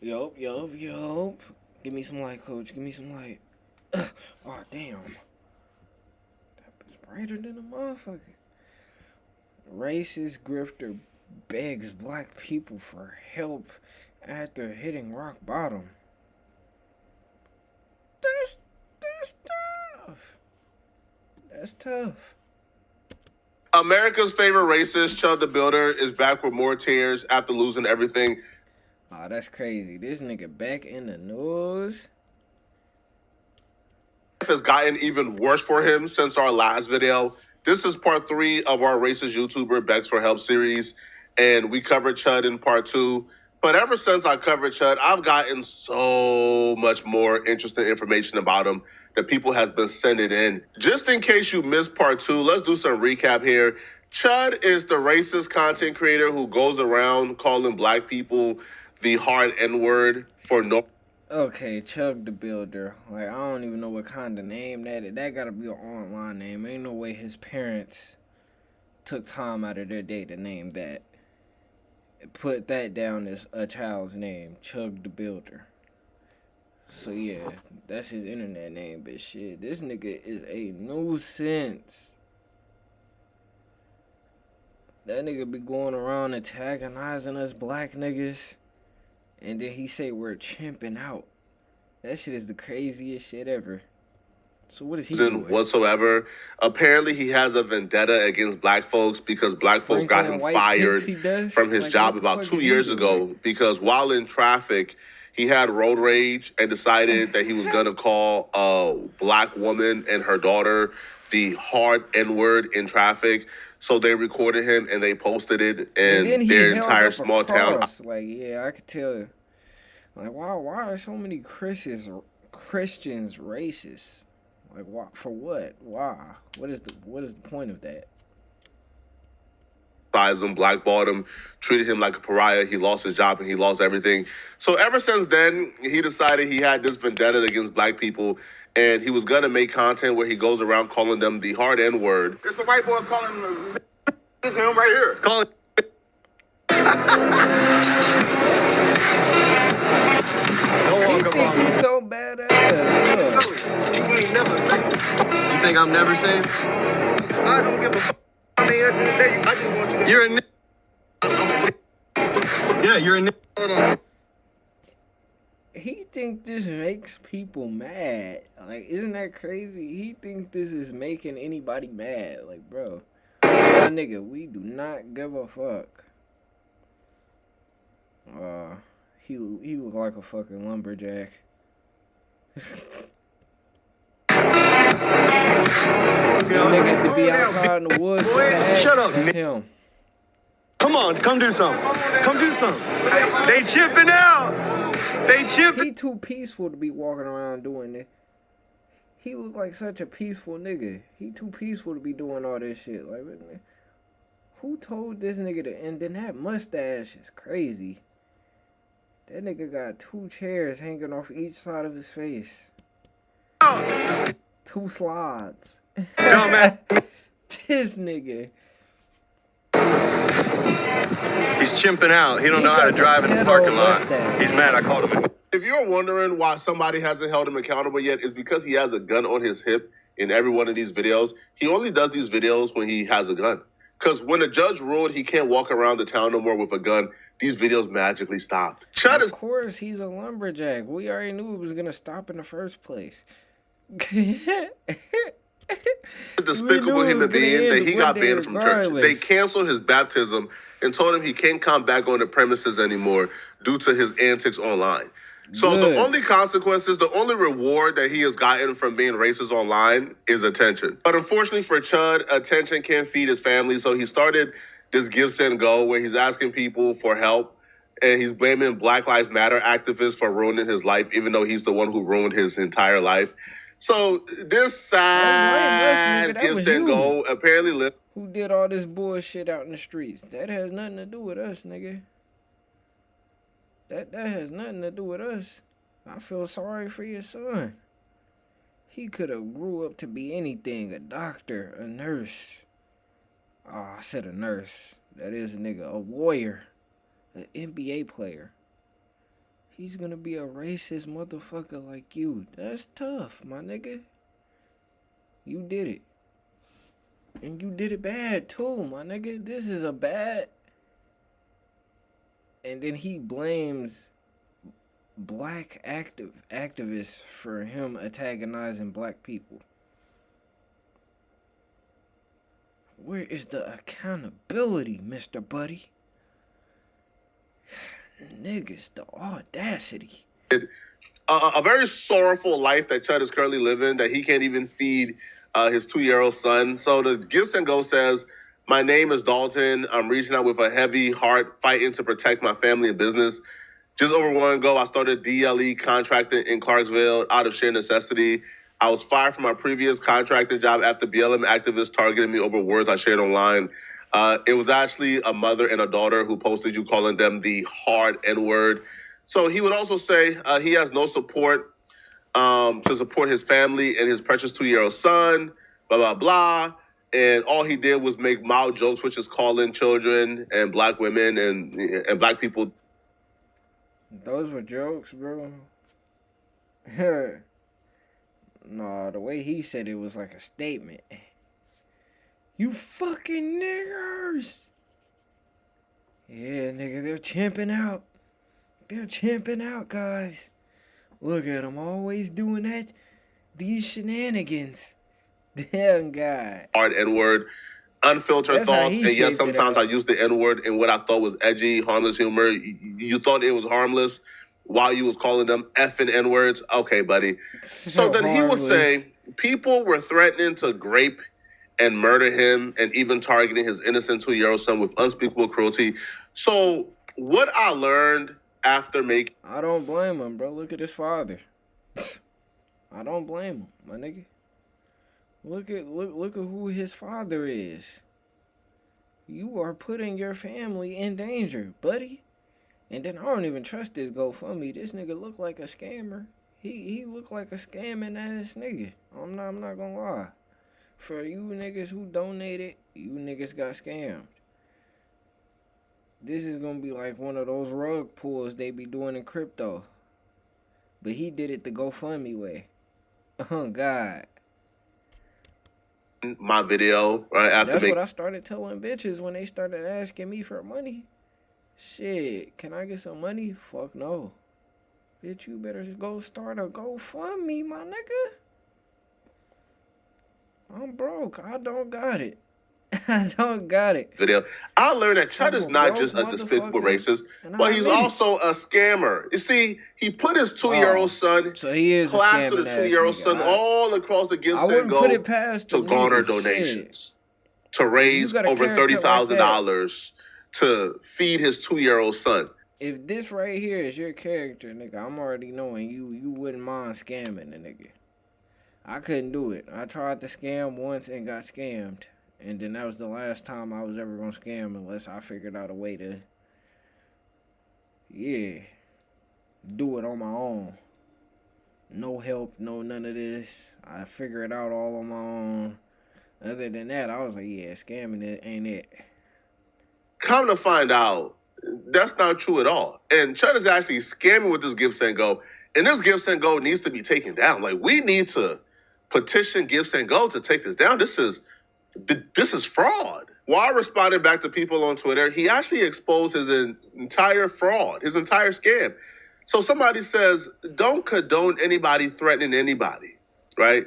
Yup. Give me some light, coach. Give me some light. Ugh. Oh, damn. That bitch brighter than a motherfucker. Racist grifter begs black people for help after hitting rock bottom. That's tough. That's tough. America's favorite racist, Chud the Builder, is back with more tears after losing everything. Oh, that's crazy. This nigga back in the news. Life has gotten even worse for him since our last video. This is part 3 of our racist YouTuber Begs for Help series, and we covered Chud in part 2. But ever since I covered Chud, I've gotten so much more interesting information about him that people has been sending in. Just in case you missed part 2, let's do some recap here. Chud is the racist content creator who goes around calling black people the hard N-word for no... Okay, Chud the Builder. Like, I don't even know what kind of name that is. That gotta be an online name. Ain't no way his parents took time out of their day to name that. Put that down as a child's name, Chud the Builder. So yeah, that's his internet name, but shit, this nigga is a nuisance. That nigga be going around antagonizing us black niggas. And then he say we're chimping out. That shit is the craziest shit ever. So what is he doing? Whatsoever. Apparently he has a vendetta against black folks because black folks got him fired from his job about 2 years ago because while in traffic, he had road rage and decided that he was going to call a black woman and her daughter the hard N-word in traffic. So they recorded him and they posted it in their entire small town. Like, yeah, I could tell. Like, why are so many Christians racist? Like, why? For what? Why? What is the point of that? Him, blackballed him, treated him like a pariah. He lost his job and he lost everything. So ever since then, he decided he had this vendetta against black people, and he was gonna make content where he goes around calling them the hard N-word. It's a white boy calling him. This is him right here. Calling. He think he's so badass. You ain't never safe. You think I'm never safe? I don't give a fuck. I mean, at the end of the day, I just want you to... You're a Yeah, you're a Hold on. He think this makes people mad. Like, isn't that crazy? He think this is making anybody mad. Like, bro, my nigga, we do not give a fuck. He look like a fucking lumberjack. Niggas to be outside in the woods with the axe, shut up, that's him. Come on, come do something. Come do something. They chipping out. They chipping. He too peaceful to be walking around doing it. He look like such a peaceful nigga. He too peaceful to be doing all this shit. Like, who told this nigga to? And then that mustache is crazy. That nigga got 2 chairs hanging off each side of his face. 2 slides. Dumbass. This nigga. He's chimping out. He don't know how to drive in the parking lot. He's mad I called him. If you're wondering why somebody hasn't held him accountable yet, it's because he has a gun on his hip in every one of these videos. He only does these videos when he has a gun. Because when a judge ruled he can't walk around the town no more with a gun, these videos magically stopped. Chud is... Of course, he's a lumberjack. We already knew it was going to stop in the first place. Despicable human being that he got banned from church. They canceled his baptism and told him he can't come back on the premises anymore due to his antics online. So the only consequences, the only reward that he has gotten from being racist online is attention. But unfortunately for Chud, attention can't feed his family. So he started this Give, Send, Go where he's asking people for help. And he's blaming Black Lives Matter activists for ruining his life, even though he's the one who ruined his entire life. So this sad Give, Send, Go apparently lived. Who did all this bullshit out in the streets? That has nothing to do with us, nigga. That has nothing to do with us. I feel sorry for your son. He could have grew up to be anything. A doctor, a nurse. Oh, I said a nurse. That is a nigga. A lawyer. An NBA player. he's gonna be a racist motherfucker like you. That's tough, my nigga. You did it. And you did it bad too, my nigga. This is a bad. And then he blames black activists for him antagonizing black people. Where is the accountability, Mr. Buddy? Niggas, the audacity. A very sorrowful life that Chud is currently living, that he can't even feed his 2-year-old son. So the Gifts and Go says, my name is Dalton. I'm reaching out with a heavy heart, fighting to protect my family and business. Just over 1 year ago, I started DLE contracting in Clarksville out of sheer necessity. I was fired from my previous contracting job after BLM activists targeted me over words I shared online. It was actually a mother and a daughter who posted you calling them the hard N-word. So he would also say he has no support to support his family and his precious 2-year-old son, blah, blah, blah. And all he did was make mild jokes, which is calling children and black women and black people. Those were jokes, bro. No, the way he said it was like a statement. You fucking niggers. Yeah, nigga, they're champing out. They're champing out, guys. Look at them always doing that. These shenanigans. Damn, God. Hard N-word, unfiltered That's how thoughts. he And yes, shaped it sometimes up. I use the N-word in what I thought was edgy, harmless humor. You thought it was harmless while you was calling them effing N-words. Okay, buddy. So then he would say people were threatening to grape and murder him and even targeting his innocent 2-year-old son with unspeakable cruelty. So what I learned after making... I don't blame him, bro. Look at his father. I don't blame him, my nigga. Look at who his father is. You are putting your family in danger, buddy. And then I don't even trust this GoFundMe. This nigga look like a scammer. He look like a scamming ass nigga. I'm not gonna lie. For you niggas who donated, you niggas got scammed. This is gonna be like one of those rug pulls they be doing in crypto. But he did it the GoFundMe way. Oh, God. My video, right after That's what I started telling bitches when they started asking me for money. Shit, can I get some money? Fuck no. Bitch, you better go start a GoFundMe, my nigga. I'm broke. I don't got it. I don't got it. Video. I learned that Chud is not just a despicable racist, but he's also a scammer. You see, he put his 2-year-old son, so he is clapped to the 2-year-old son all across the Gifts and Go to garner donations, to raise over $30,000 to feed his 2-year-old son. If this right here is your character, nigga, I'm already knowing you wouldn't mind scamming the nigga. I couldn't do it. I tried to scam once and got scammed. And then that was the last time I was ever going to scam unless I figured out a way to, do it on my own. No help, no none of this. I figured it out all on my own. Other than that, I was like, scamming it ain't it. Come to find out, that's not true at all. And Chud is actually scamming with this Gifts and Go. And this Gifts and Go needs to be taken down. Like, we need to petition Gifts and Go to take this down. This is fraud. While responding back to people on Twitter, he actually exposed his entire fraud, his entire scam. So somebody says, don't condone anybody threatening anybody, right?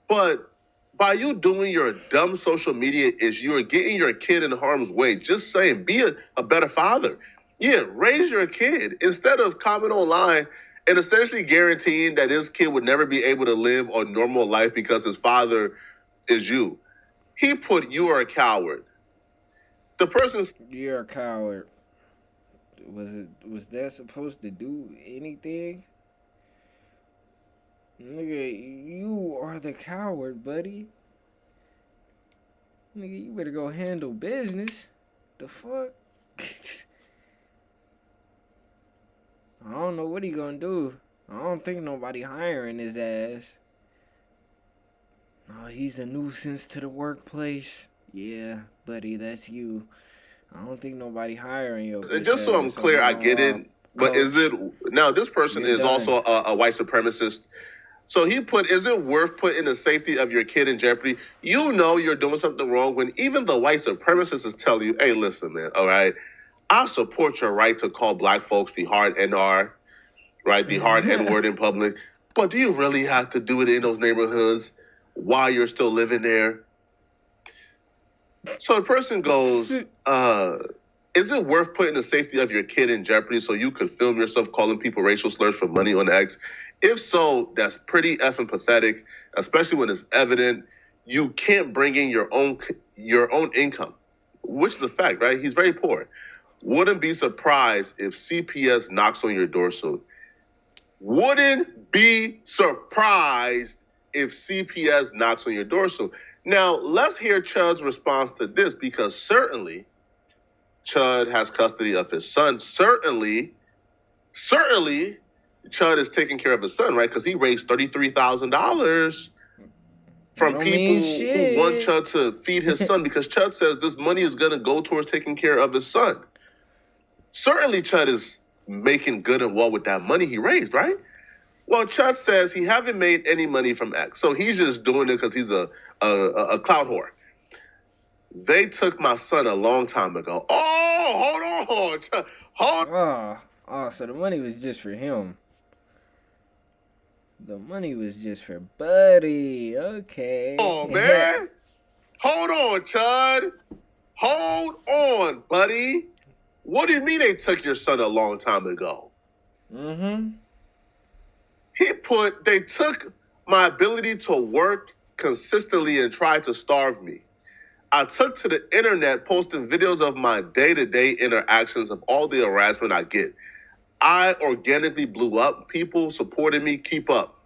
But by you doing your dumb social media is you're getting your kid in harm's way. Just saying, be a better father. Yeah, raise your kid instead of commenting online and essentially guaranteeing that this kid would never be able to live a normal life because his father is you. He put you are a coward. The person's... You're a coward. Was that supposed to do anything? Nigga, you are the coward, buddy. Nigga, you better go handle business. The fuck? I don't know what he gonna do. I don't think nobody hiring his ass. Oh, he's a nuisance to the workplace. Yeah, buddy, that's you. I don't think nobody hiring you. And just so I'm clear, I get it. But Coach. is it now? This person You're is done. also a white supremacist. So he put, is it worth putting the safety of your kid in jeopardy? You know you're doing something wrong when even the white supremacist is telling you, hey, listen, man, all right, I support your right to call black folks the hard NR, right, the hard N-word in public. But do you really have to do it in those neighborhoods while you're still living there? So the person goes, is it worth putting the safety of your kid in jeopardy so you could film yourself calling people racial slurs for money on X? If so, that's pretty effing pathetic, especially when it's evident you can't bring in your own income, which is the fact, right? He's very poor. Wouldn't be surprised if CPS knocks on your door soon. Wouldn't be surprised if CPS knocks on your door soon. Now, let's hear Chud's response to this, because certainly Chud has custody of his son. Certainly, Chud is taking care of his son, right? Because he raised $33,000 from people who want Chud to feed his son, because Chud says this money is going to go towards taking care of his son. Certainly, Chud is making good and well with that money he raised, right? Well, Chud says he haven't made any money from X, so he's just doing it because he's a clout whore. They took my son a long time ago. Oh, hold on. So the money was just for him. The money was just for Buddy. Okay. Oh, man. Hold on, Chud. Hold on, buddy. What do you mean they took your son a long time ago? They took my ability to work consistently and tried to starve me. I took to the internet posting videos of my day-to-day interactions of all the harassment I get. I organically blew up. People supported me. Keep up.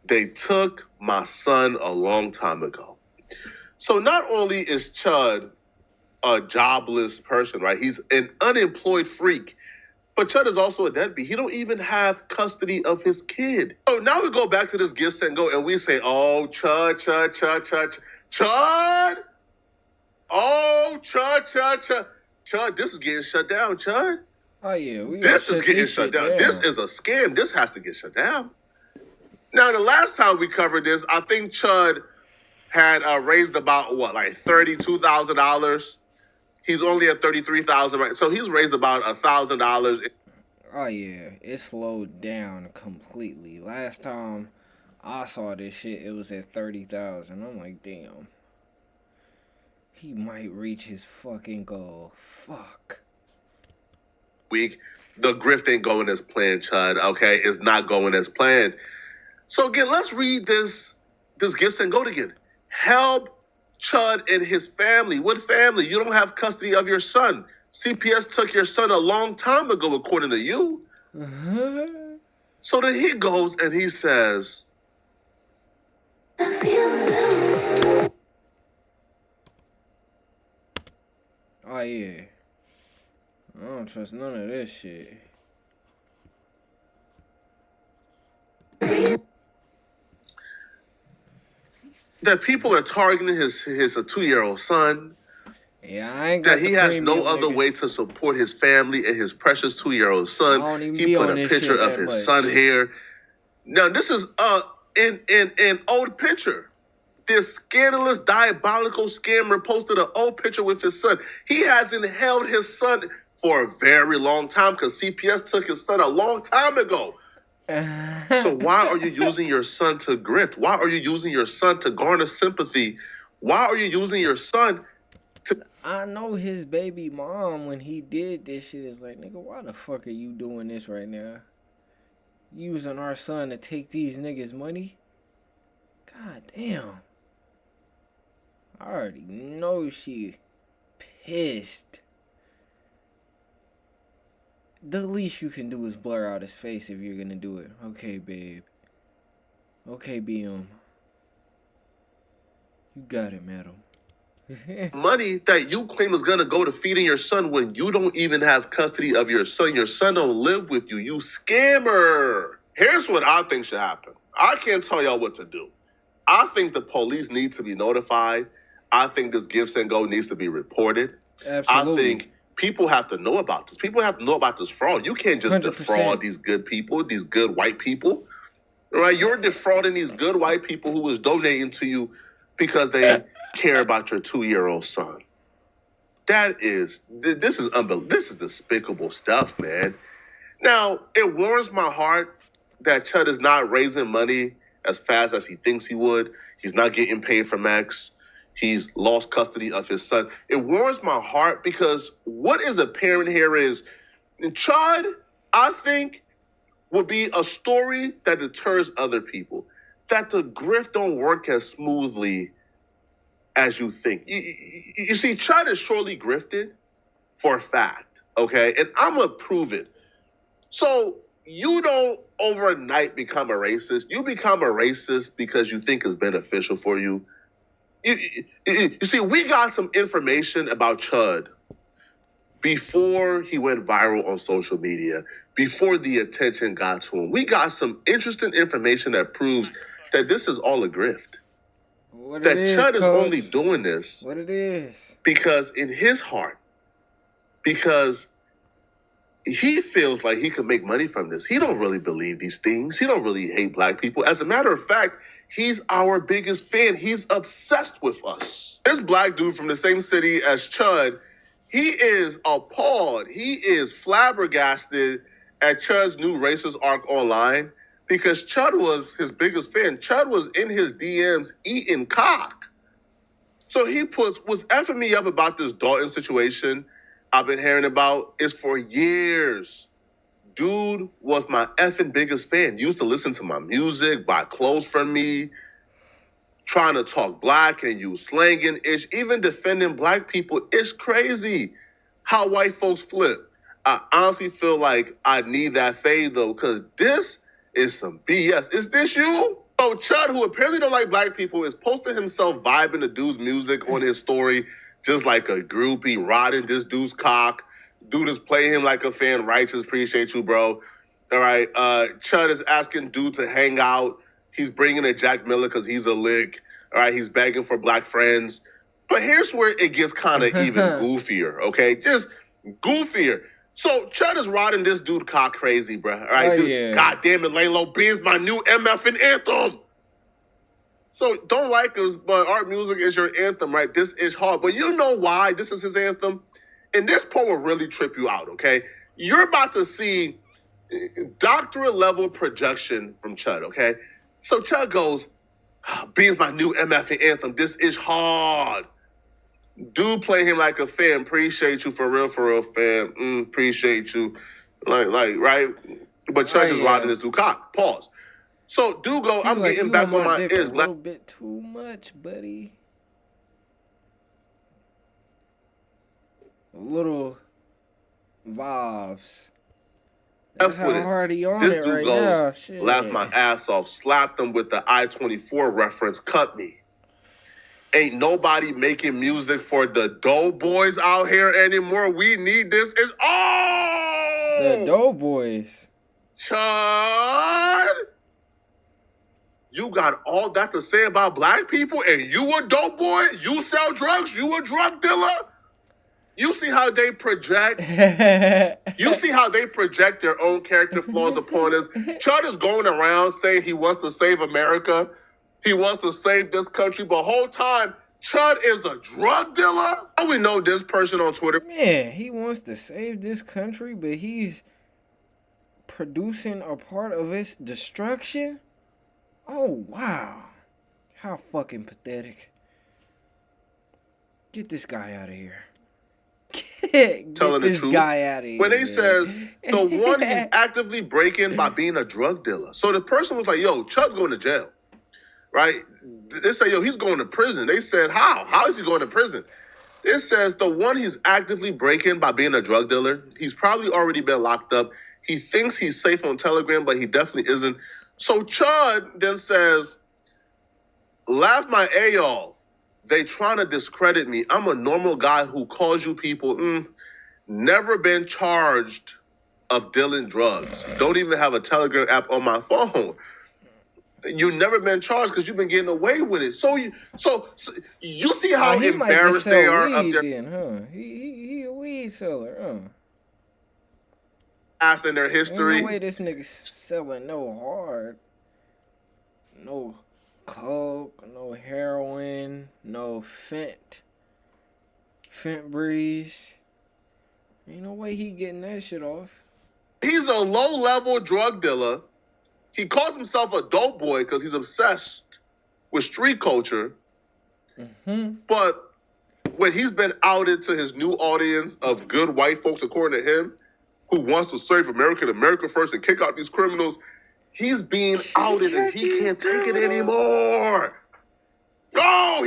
They took my son a long time ago. So not only is Chud a jobless person, right? He's an unemployed freak. But Chud is also a deadbeat. He don't even have custody of his kid. So now we go back to this gift and go, and we say, oh, Chud. Oh, Chud, this is getting shut down, Chud. Oh, yeah. This is getting shut down. This is a scam. This has to get shut down. Now, the last time we covered this, I think Chud had raised about, like $32,000. He's only at $33,000, right? So he's raised about $1,000. Oh, yeah. It slowed down completely. Last time I saw this shit, it was at $30,000. I'm like, damn. He might reach his fucking goal. Fuck. Week, the grift ain't going as planned, Chud, okay? It's not going as planned. So again, let's read this gifts and go again. Help Chud and his family. What family? You don't have custody of your son. CPS took your son a long time ago, according to you. So then he goes and he says, oh, yeah. I don't trust none of this shit. that people are targeting his 2-year-old son. Yeah, I ain't got that he has no other way to support his family and his precious 2-year-old son. He put a picture of his son here. Now, this is an old picture. This scandalous, diabolical scammer posted an old picture with his son. He hasn't held his son for a very long time because CPS took his son a long time ago. So why are you using your son to grift? Why are you using your son to garner sympathy? Why are you using your son to... I know his baby mom, when he did this shit, is like, nigga, why the fuck are you doing this right now? Using our son to take these niggas' money? God damn. I already know she pissed. The least you can do is blur out his face if you're gonna do it. Okay, babe. Okay, BM. You got it, madam. Money that you claim is gonna go to feeding your son when you don't even have custody of your son. Your son don't live with you. You scammer. Here's what I think should happen. I can't tell y'all what to do. I think the police need to be notified. I think this Gifts and Go needs to be reported. Absolutely. I think people have to know about this. People have to know about this fraud. You can't just 100%. defraud these good people, these good white people. Right? You're defrauding these good white people who was donating to you because they care about your 2-year-old son. This is unbelievable. This is despicable stuff, man. Now, it warms my heart that Chud is not raising money as fast as he thinks he would. He's not getting paid from X. He's lost custody of his son. It warms my heart because what is apparent here is Chud, I think, would be a story that deters other people. That the grift don't work as smoothly as you think. You see, Chud is surely grifted for a fact, okay? And I'm going to prove it. So you don't overnight become a racist. You become a racist because you think it's beneficial for you. You see, we got some information about Chud before he went viral on social media, before the attention got to him. We got some interesting information that proves that this is all a grift. That Chud is only doing this because in his heart, because he feels like he could make money from this. He don't really believe these things. He don't really hate black people. As a matter of fact, he's our biggest fan. He's obsessed with us. This black dude from the same city as Chud, he is appalled. He is flabbergasted at Chud's new racist arc online because Chud was his biggest fan. Chud was in his DMs eating cock. So he was effing me up about this Dalton situation I've been hearing about is for years. Dude was my effing biggest fan. Used to listen to my music, buy clothes from me, trying to talk black and use slang and ish. Even defending black people, it's crazy how white folks flip. I honestly feel like I need that fade though, because this is some BS. Is this you? So Chud, who apparently don't like black people, is posting himself vibing to dude's music on his story, just like a groupie, rotting this dude's cock. Dude is playing him like a fan. Righteous, appreciate you, bro. All right. Chud is asking dude to hang out. He's bringing a Jack Miller because he's a lick. All right. He's begging for black friends. But here's where it gets kind of even goofier, okay? Just goofier. So Chud is rotting this dude cock crazy, bro. All right, dude. Yeah. God damn it, Lane Low Ben's my new MFing anthem. So don't like us, but our music is your anthem, right? This is hard. But you know why this is his anthem? And this part will really trip you out, okay? You're about to see doctorate level projection from Chud, okay? So Chud goes, Ben's my new MFing anthem. This is hard. Dude play him like a fan. Appreciate you for real, fam. Appreciate you. Like, right? But Chud is riding this dude cock. Pause. So, dude go, I'm like, getting back on my ears. A little bit too much, buddy. A little vibes. That's how hard he on this it dude right goes, now. Shit. Laughed my ass off, slapped him with the I-24 reference, cut me. Ain't nobody making music for the Doughboys out here anymore. We need this. It's the Doughboys. Chud, you got all that to say about black people, and you a dope boy? You sell drugs? You a drug dealer? You see how they project? You see how they project their own character flaws upon us? Chud is going around saying he wants to save America. He wants to save this country, but whole time, Chud is a drug dealer? How we know this person on Twitter? Man, he wants to save this country, but he's producing a part of its destruction? Oh, wow. How fucking pathetic. Get this guy out of here. Get telling this the truth. Guy out of here. When they says the one he's actively breaking by being a drug dealer. So the person was like, yo, Chud's going to jail. Right? They say, yo, he's going to prison. They said, how? How is he going to prison? It says the one he's actively breaking by being a drug dealer, he's probably already been locked up. He thinks he's safe on Telegram, but he definitely isn't. So Chud then says, laugh my A off. They trying to discredit me. I'm a normal guy who calls you people, never been charged of dealing drugs. Don't even have a Telegram app on my phone. You never been charged because you've been getting away with it. So you see how he might just embarrassed sell they are weed of their then, huh? He a weed seller, huh? past and their Ain't history. no way this nigga selling no hard, no coke, no heroin, no fent breeze. Ain't no way he getting that shit off. He's a low-level drug dealer. He calls himself a dope boy because he's obsessed with street culture. But when he's been outed to his new audience of good white folks, according to him, who wants to save America first and kick out these criminals, he's being outed and he can't take it anymore. Oh,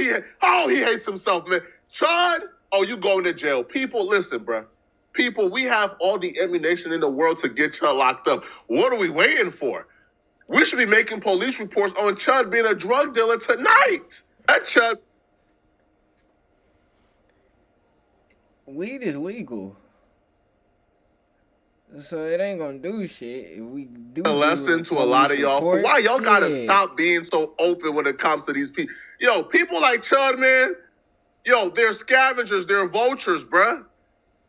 he hates himself, man. Chud, you going to jail. People, listen, bruh. People, we have all the ammunition in the world to get Chud locked up. What are we waiting for? We should be making police reports on Chud being a drug dealer tonight. That Chud. Weed is legal, so it ain't gonna do shit. If we do a lesson to a lot of y'all. For why y'all gotta stop being so open when it comes to these people. Yo, people like Chud, man. Yo, they're scavengers. They're vultures, bruh.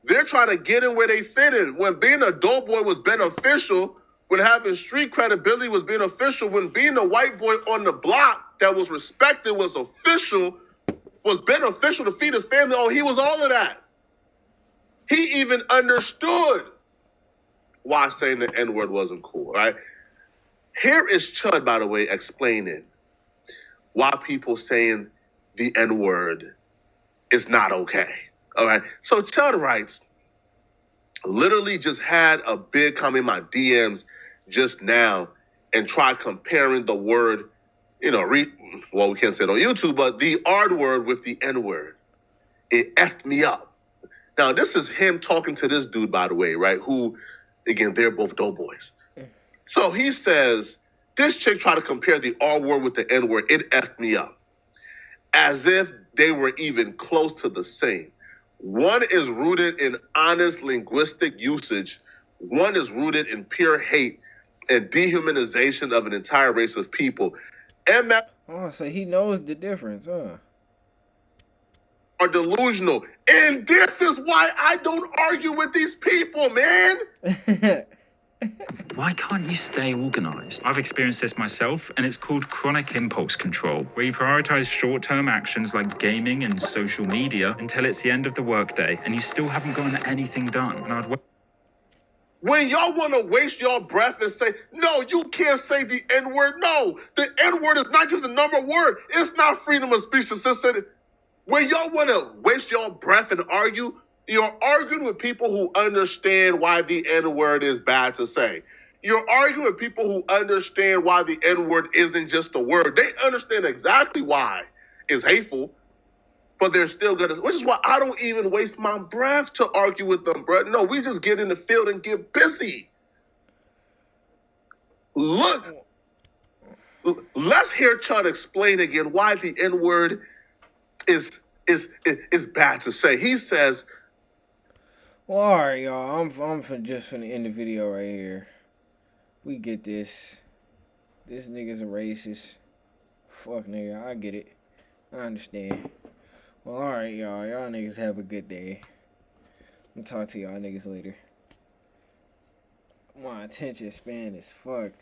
They're trying to get in where they fit in. When being a dope boy was beneficial, when having street credibility was beneficial, when being a white boy on the block that was respected was beneficial to feed his family. Oh, he was all of that. He even understood why saying the N-word wasn't cool, right? Here is Chud, by the way, explaining why people saying the N-word is not okay, all right? So Chud writes, literally just had a big come in my DMs just now and try comparing the word, we can't say it on YouTube, but the R word with the N-word. It effed me up. Now, this is him talking to this dude, by the way, right? Who, again, they're both dope boys. So he says, this chick tried to compare the R word with the N word. It effed me up. As if they were even close to the same. One is rooted in honest linguistic usage. One is rooted in pure hate and dehumanization of an entire race of people. So he knows the difference, huh? Are delusional. And this is why I don't argue with these people, man. Why can't you stay organized? I've experienced this myself, and it's called chronic impulse control, where you prioritize short-term actions like gaming and social media until it's the end of the workday, and you still haven't gotten anything done. And when y'all want to waste your breath and say, no, you can't say the N-word. No, the N-word is not just a number word. It's not freedom of speech. When y'all want to waste your breath and argue, you're arguing with people who understand why the N-word is bad to say. You're arguing with people who understand why the N-word isn't just a word. They understand exactly why it's hateful, but they're still gonna, which is why I don't even waste my breath to argue with them, bro. No, we just get in the field and get busy. Look, let's hear Chud explain again why the N-word is bad to say. He says, well, all right, y'all. I'm just finna end the video right here. We get this. This nigga's a racist. Fuck, nigga. I get it. I understand. Well, all right, y'all. Y'all niggas have a good day. I'll talk to y'all niggas later. My attention span is fucked.